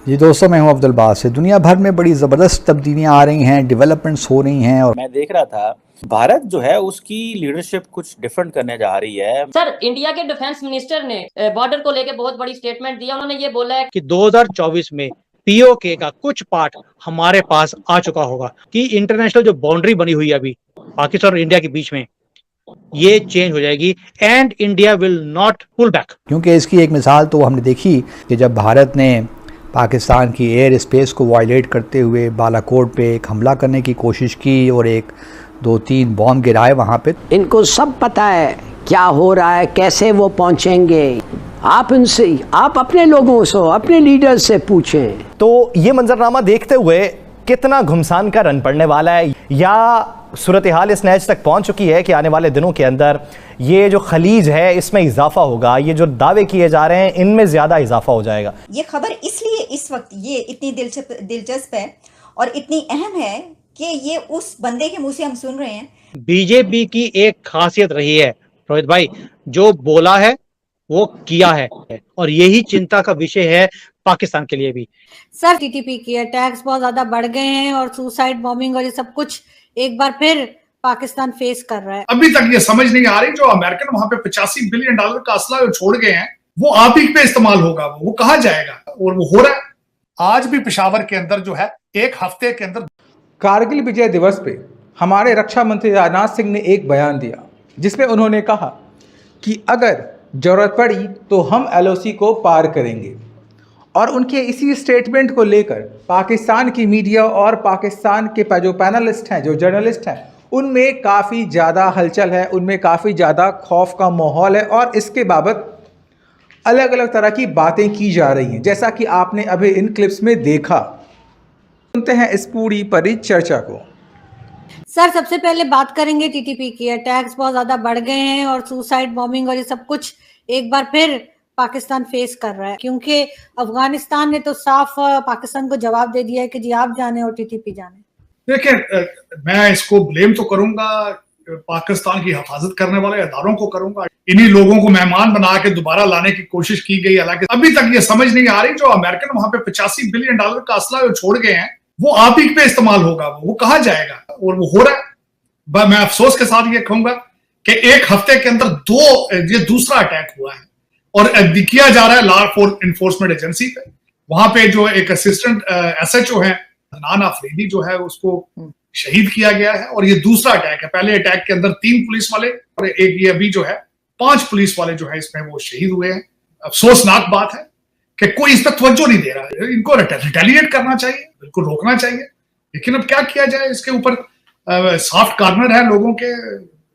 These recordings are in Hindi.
जी दोस्तों, मैं हूं अब्दुल बासित। दुनिया भर में बड़ी ज़बरदस्त तब्दीलियां आ रही हैं, डेवलपमेंट्स हो रही हैं और मैं देख रहा था भारत जो है उसकी लीडरशिप कुछ डिफरेंट करने जा रही है। सर, इंडिया के डिफेंस मिनिस्टर ने बॉर्डर को लेकर बहुत बड़ी स्टेटमेंट दिया। उन्होंने ये बोला है कि 2024 में पीओके का कुछ पार्ट हमारे पास आ चुका होगा, कि इंटरनेशनल जो बाउंड्री बनी हुई है अभी पाकिस्तान और इंडिया के बीच में, ये चेंज हो जाएगी and India will not pull back. क्योंकि इसकी एक मिसाल तो हमने देखी कि जब भारत ने पाकिस्तान की एयर स्पेस को वायलेट करते हुए बालाकोट पे एक हमला करने की कोशिश की और एक दो तीन बॉम्ब गिराए वहाँ पे। इनको सब पता है क्या हो रहा है, कैसे वो पहुंचेंगे। आप अपने लोगों से, अपने लीडर से पूछें। तो ये मंजरनामा देखते हुए कितना घुमसान का रन पड़ने वाला है, या सूरत हाल इस नहज तक पहुंच चुकी है कि आने वाले दिनों के अंदर ये जो खलीज है इसमें इजाफा होगा, ये जो दावे किए जा रहे हैं इनमें ज्यादा इजाफा हो जाएगा। ये खबर इसलिए इस वक्त ये इतनी दिलचस्प है और इतनी अहम है कि ये उस बंदे के मुंह से हम सुन रहे हैं। बीजेपी की एक खासियत रही है रोहित भाई, जो बोला है वो किया है, और यही चिंता का विषय है पाकिस्तान के लिए भी। सर, टीटीपी के अटैक्स बहुत ज्यादा बढ़ गए हैं और सुसाइड बॉम्बिंग और ये सब कुछ एक बार फिर पाकिस्तान फेस कर रहा है। अभी तक ये समझ नहीं आ रही जो अमेरिकन वहां पे $85 बिलियन का असला जो छोड़ गए हैं वो आप ही पे इस्तेमाल होगा, वो कहाँ जाएगा, और वो हो रहा है। आज भी पेशावर के अंदर जो है एक हफ्ते के अंदर कारगिल विजय दिवस पे हमारे रक्षा मंत्री राजनाथ सिंह ने एक बयान दिया जिसमें उन्होंने कहा कि अगर जरूरत पड़ी तो हम एलओसी को पार करेंगे। और उनके इसी स्टेटमेंट को लेकर पाकिस्तान की मीडिया और पाकिस्तान के जो पैनलिस्ट हैं, जो जर्नलिस्ट हैं, उनमें काफ़ी ज़्यादा हलचल है, उनमें काफ़ी ज़्यादा खौफ का माहौल है और इसके बाबत अलग अलग तरह की बातें की जा रही हैं, जैसा कि आपने अभी इन क्लिप्स में देखा। सुनते हैं इस पूरी परिचर्चा को। सर, सबसे पहले बात करेंगे टीटीपी की अटैक्स बहुत ज्यादा बढ़ गए हैं और सुसाइड बॉम्बिंग और ये सब कुछ एक बार फिर पाकिस्तान फेस कर रहा है, क्योंकि अफगानिस्तान ने तो साफ पाकिस्तान को जवाब दे दिया है कि जी आप जाने और टीटीपी जाने। देखिए, मैं इसको ब्लेम तो करूंगा पाकिस्तान की हिफाजत करने वाले इदारों को करूंगा। इन्हीं लोगों को मेहमान बना के दोबारा लाने की कोशिश की गई। हालांकि अभी तक ये समझ नहीं आ रही जो अमेरिकन वहां पे $85 बिलियन का असला जो छोड़ गए हैं वो आप ही पे इस्तेमाल होगा, वो कहाँ जाएगा, और वो हो रहा है। मैं अफसोस के साथ ये कहूंगा कि एक हफ्ते के अंदर ये दूसरा अटैक हुआ है और किया जा रहा है लॉ इन्फोर्समेंट एजेंसी पे। वहां पे जो एक असिस्टेंट एसएचओ है हनान आफरीदी जो है उसको शहीद किया गया है, और ये दूसरा अटैक है। पहले अटैक के अंदर 3 पुलिस वाले और एक ये अभी जो है 5 पुलिस वाले जो है इसमें वो शहीद हुए हैं। अफसोसनाक बात है कि कोई इस पर तवज्जो नहीं दे रहा है। इनको रिटेलिएट करना चाहिए, बिल्कुल रोकना चाहिए, लेकिन अब क्या किया जाए। इसके ऊपर सॉफ्ट कॉर्नर है लोगों के,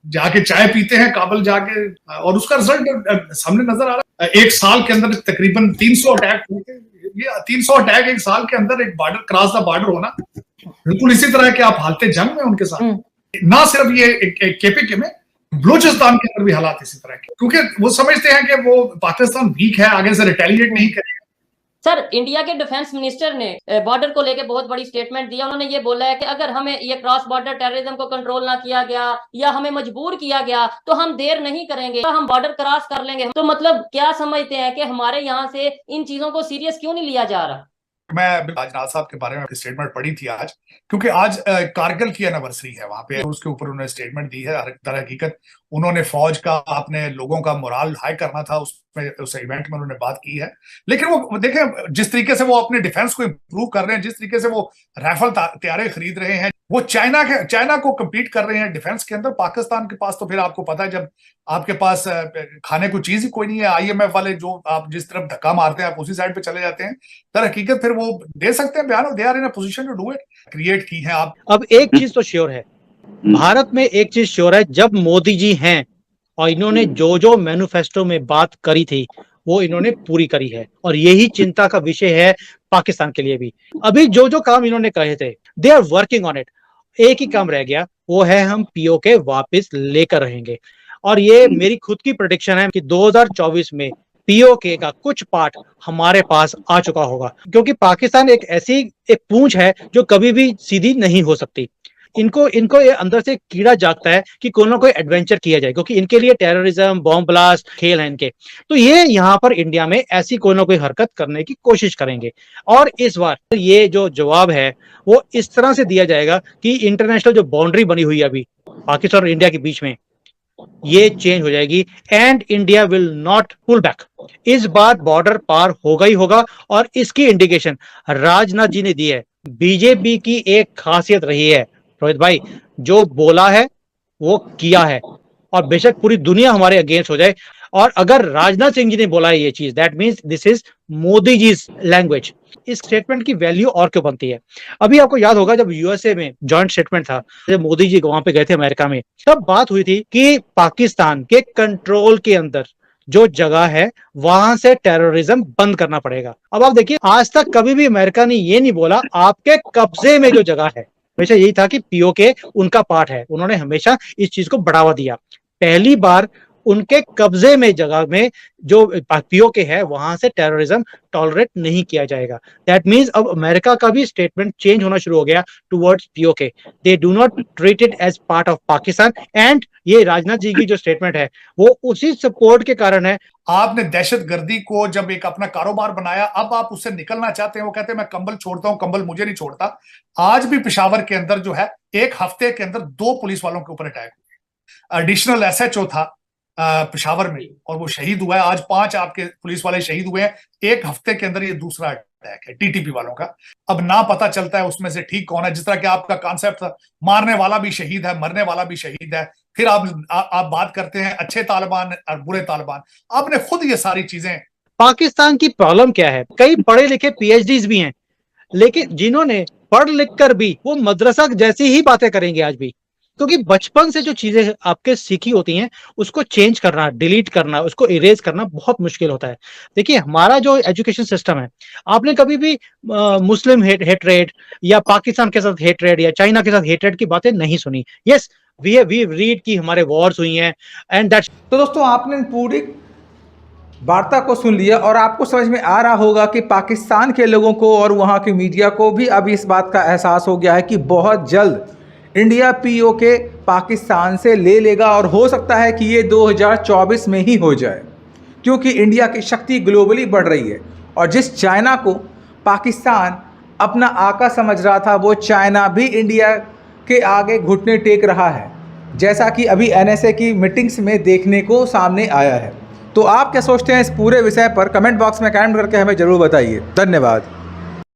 जाके चाय पीते हैं काबल जाके, और उसका रिजल्ट सामने नजर आ रहा है। एक साल के अंदर तकरीबन 300 अटैक हुए। ये 300 अटैक एक साल के अंदर, एक बॉर्डर क्रॉस द बॉर्डर होना, बिल्कुल इसी तरह के आप हालते जंग में उनके साथ। ना सिर्फ ये केपीके में, बलूचिस्तान के अंदर भी हालात इसी तरह के, क्योंकि वो समझते हैं कि वो पाकिस्तान वीक है, आगे से रिटेलिएट नहीं करेगा। सर, इंडिया के डिफेंस मिनिस्टर ने बॉर्डर को लेकर बहुत बड़ी स्टेटमेंट दिया। उन्होंने ये बोला है कि अगर हमें ये क्रॉस बॉर्डर टेररिज्म को कंट्रोल ना किया गया या हमें मजबूर किया गया तो हम देर नहीं करेंगे, हम बॉर्डर क्रॉस कर लेंगे। तो मतलब क्या समझते हैं कि हमारे यहाँ से इन चीजों को सीरियस क्यों नहीं लिया जा रहा? मैं राजनाथ साहब के बारे में स्टेटमेंट पढ़ी थी आज, क्योंकि आज कारगिल की एनिवर्सरी है वहां पे, उसके ऊपर उन्होंने स्टेटमेंट दी है। दर हकीकत उन्होंने फौज का, अपने लोगों का मोराल हाई करना था, उसमें उस इवेंट में उन्होंने बात की है। लेकिन वो देखें जिस तरीके से वो अपने डिफेंस को इंप्रूव कर रहे हैं, जिस तरीके से वो राइफल तैयारे खरीद रहे हैं, वो चाइना को कम्पीट कर रहे हैं डिफेंस के अंदर। पाकिस्तान के पास तो फिर आपको पता है, जब आपके पास खाने को चीज ही कोई नहीं है, आईएमएफ वाले जो आप जिस तरफ धक्का मारते हैं आप उसी साइड पे चले जाते हैं। दर हकीकत फिर वो दे सकते हैं बयान, they are in a position to do it, create की है आप। अब एक चीज तो श्योर है, भारत में एक चीज श्योर है, जब मोदी जी हैं और इन्होंने जो जो मैनिफेस्टो में बात करी थी वो इन्होंने पूरी करी है, और यही चिंता का विषय है पाकिस्तान के लिए भी। अभी जो जो काम इन्होंने कहे थे, they are working on it. एक ही काम रह गया, वो है हम पीओके वापस लेकर रहेंगे। और ये मेरी खुद की प्रेडिक्शन है कि 2024 में पीओके का कुछ पार्ट हमारे पास आ चुका होगा, क्योंकि पाकिस्तान एक ऐसी पूंछ है जो कभी भी सीधी नहीं हो सकती। इनको ये अंदर से कीड़ा जागता है कि कोई ना कोई एडवेंचर किया जाए, क्योंकि इनके लिए टेररिज्म, बॉम्ब ब्लास्ट खेल है इनके। तो ये यहाँ पर इंडिया में ऐसी कोई ना कोई हरकत करने की कोशिश करेंगे। और इस बार ये जो जवाब है वो इस तरह से दिया जाएगा कि इंटरनेशनल जो बाउंड्री बनी हुई है अभी पाकिस्तान और इंडिया के बीच में, ये चेंज हो जाएगी and India will not pull back. इस बार बॉर्डर पार होगा ही होगा, और इसकी इंडिकेशन राजनाथ जी ने दी है। बीजेपी की एक खासियत रही है रोहित भाई, जो बोला है वो किया है, और बेशक पूरी दुनिया हमारे अगेंस्ट हो जाए, और अगर राजनाथ सिंह जी ने बोला है ये चीज, that means this is Modi ji language. इस स्टेटमेंट की वैल्यू और क्यों बनती है? अभी आपको याद होगा जब यूएसए में जॉइंट स्टेटमेंट था, जब मोदी जी वहां पे गए थे अमेरिका में, तब बात हुई थी कि पाकिस्तान के कंट्रोल के अंदर जो जगह है वहां से टेररिज्म बंद करना पड़ेगा। अब आप देखिए, आज तक कभी भी अमेरिका ने ये नहीं बोला आपके कब्जे में जो जगह है, हमेशा यही था कि पीओके उनका पार्ट है। उन्होंने हमेशा इस चीज को बढ़ावा दिया। पहली बार उनके कब्जे में जगह में जो पीओके है वहां से टेररिज्म टॉलरेट नहीं किया जाएगा। दैट मींस अब अमेरिका का भी स्टेटमेंट चेंज होना शुरू हो गया towards PoK. They do not treat it as part of Pakistan. And ये राजनाथ जी की जो स्टेटमेंट है वो उसी सपोर्ट के कारण है। आपने दहशतगर्दी को जब एक अपना कारोबार बनाया, अब आप उससे निकलना चाहते हैं। वो कहते हैं मैं कंबल छोड़ता हूं, कंबल मुझे नहीं छोड़ता। आज भी पेशावर के अंदर जो है, एक हफ्ते के अंदर 2 पुलिस वालों के ऊपर अटैक हुए। एडिशनल एसएचओ था पेशावर में और वो शहीद हुआ है। आज 5 आपके पुलिस वाले शहीद हुए हैं। एक हफ्ते के अंदर ये दूसरा अटैक है टीटीपी वालों का। अब ना पता चलता है उसमें से ठीक कौन है। जिस तरह कि आपका कॉन्सेप्ट था, मारने वाला भी शहीद है, मरने वाला भी शहीद है। फिर आप बात करते हैं अच्छे तालिबान और बुरे तालिबान। आपने खुद ये सारी चीजें। पाकिस्तान की प्रॉब्लम क्या है? कई पढ़े लिखे पीएचडीज भी हैं, लेकिन जिन्होंने पढ़ लिख कर भी वो मदरसा जैसी ही बातें करेंगे आज भी, क्योंकि बचपन से जो चीजें आपके सीखी होती हैं उसको चेंज करना, डिलीट करना, उसको इरेज करना बहुत मुश्किल होता है। देखिए, हमारा जो एजुकेशन सिस्टम है, आपने कभी भी मुस्लिम हेटरेड या पाकिस्तान के साथ हेटरेड या चाइना के साथ हेटरेड की बातें नहीं सुनी। यस, वी रीड कि हमारे वॉर्स हुई हैं एंड दैट्स। तो दोस्तों, आपने पूरी वार्ता को सुन लिया और आपको समझ में आ रहा होगा कि पाकिस्तान के लोगों को और वहाँ की मीडिया को भी अब इस बात का एहसास हो गया है कि बहुत जल्द इंडिया पीओके पाकिस्तान से ले लेगा, और हो सकता है कि ये 2024 में ही हो जाए, क्योंकि इंडिया की शक्ति ग्लोबली बढ़ रही है। और जिस चाइना को पाकिस्तान अपना आका समझ रहा था, वो चाइना भी इंडिया के आगे घुटने टेक रहा है, जैसा कि अभी एनएसए की मीटिंग्स में देखने को सामने आया है। तो आप क्या सोचते हैं इस पूरे विषय पर? कमेंट बॉक्स में कमेंट करके हमें ज़रूर बताइए। धन्यवाद।